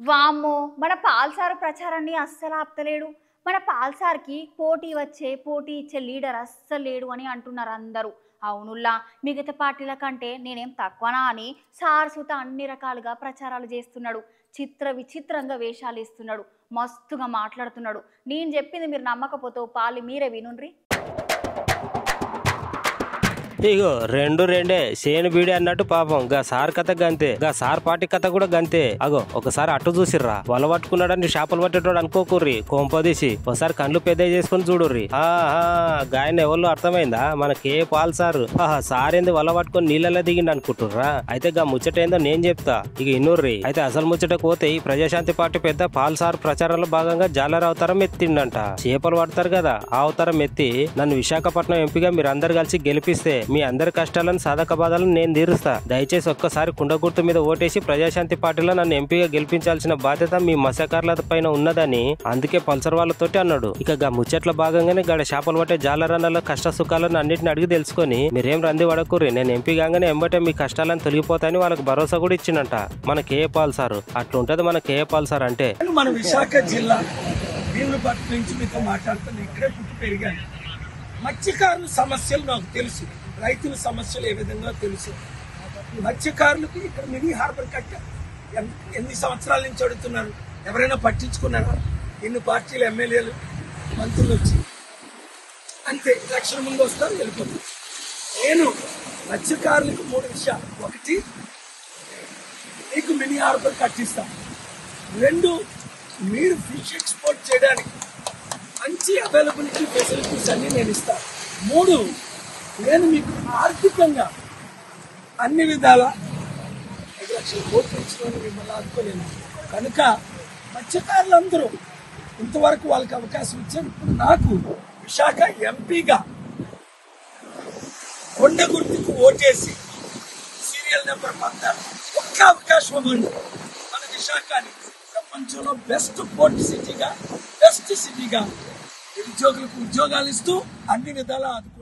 వామ్మో! మన పాల్సారు ప్రచారాన్ని అస్సలు ఆపుతలేడు. మన పాల్సార్‌కి పోటీ ఇచ్చే లీడర్ అస్సలు లేడు అని అంటున్నారు అందరూ. అవునుల్లా మిగతా పార్టీల కంటే నేనేం తక్కువనా అని సార్ సుత అన్ని రకాలుగా ప్రచారాలు చేస్తున్నాడు. విచిత్రంగా వేషాలేస్తున్నాడు. మస్తుగా మాట్లాడుతున్నాడు. నేను చెప్పింది మీరు నమ్మకపోతే ఓ పాలు మీరే వినుండ్రి. ఇగో రెండు రెండే సేను బీడి అన్నట్టు పాపం గా సార్ కథ గంతే, గా సార్ పార్టీ కథ కూడా గంతే. అగో ఒకసారి అటు చూసిర్రా, వల పట్టుకున్నాడని చేపలు పట్టేటోడు అనుకోకుర్రి, కొంపదీసి ఒకసారి కళ్ళు పెద్ద చేసుకుని చూడుర్రి. గాయన ఎవరు అర్థమైందా? మన కే పాల్ సార్. సార్ ఏంది వల పట్టుకుని నీళ్ళలో దిగిండి అనుకుంటుర్రా? అయితే గా ముచ్చట ఏందో నేను చెప్తా, ఇక ఇన్నుర్రి. అయితే అసలు ముచ్చట పోతే ఈ ప్రజాశాంతి పార్టీ పెద్ద పాల్ సార్ ప్రచారంలో భాగంగా జాలర్ అవతారం ఎత్తిండంట. చేపలు పడతారు కదా, ఆ అవతారం ఎత్తి నన్ను విశాఖపట్నం ఎంపీగా మీరు అందరు కలిసి గెలిపిస్తే మీ అందరి కష్టాలను సాధక బాధలను నేను తీరుస్తా. దయచేసి ఒక్కసారి కుండ గుర్తు మీద ఓటేసి ప్రజాశాంతి పార్టీలో నన్ను ఎంపీగా గెలిపించాల్సిన బాధ్యత మీ మత్స్యకారుల పైన ఉన్నదని అందుకే పల్సర్ వాళ్ళతోటి అన్నాడు. ఇక గా ముచ్చట్ల భాగంగానే గడ చేపలు పట్టే జాలరన్నల కష్ట సుఖాలను అన్నింటిని అడిగి తెలుసుకొని మీరేం రంది పడకూరి, నేను ఎంపీ కాగానే ఎంబటే మీ కష్టాలను తొలగిపోతాయని వాళ్ళకి భరోసా కూడా ఇచ్చిందంట మన కేఏ పాల్ సార్. అట్లుంటది మన కేఏ పాల్ సార్ అంటే. మన విశాఖ జిల్లా భీములపట్నం నుంచి మీతో మాట్లాడుతున్నా. ఇక్కడే పుట్టి పెరిగాను. మత్స్యకారుల సమస్యలు నాకు తెలుసు, రైతుల సమస్యలు ఏ విధంగా తెలుసు. మత్స్యకారులకు ఇక్కడ మినీ హార్బర్ కట్టారు. ఎన్ని సంవత్సరాల నుంచి అడుగుతున్నారు, ఎవరైనా పట్టించుకున్నారా? ఎన్ని పార్టీలు ఎమ్మెల్యేలు మంత్రులు వచ్చి అంతే ఎలక్షన్ ముందు వస్తారు, వెళ్ళిపోతారు. నేను మత్స్యకారులకు 3 విషయాలు. 1, మీకు మినీ హార్బర్ కట్టిస్తాను. 2, మీరు ఫిష్ ఎక్స్పోర్ట్ చేయడానికి మంచి అవైలబిలిటీ ఫెసిలిటీస్ అన్ని నేను ఇస్తాను. 3, నేను మీకు ఆర్థికంగా అన్ని విధాల 5 లక్షల కోట్లు ఇచ్చిన మిమ్మల్ని ఆదుకోలేను. కనుక మత్స్యకారులందరూ ఇంతవరకు వాళ్ళకి అవకాశం ఇచ్చారు. ఇప్పుడు నాకు విశాఖ ఎంపీగా కొండ గుర్తుకు ఓటేసి సీరియల్ నెంబర్ 16 ఒక్క అవకాశం ఇవ్వండి. మన విశాఖని ప్రపంచంలో బెస్ట్ పోర్ట్ సిటీగా, బెస్ట్ సిటీగా నిరుద్యోగులకు ఉద్యోగాలు ఇస్తూ అన్ని విధాలా ఆదుకో.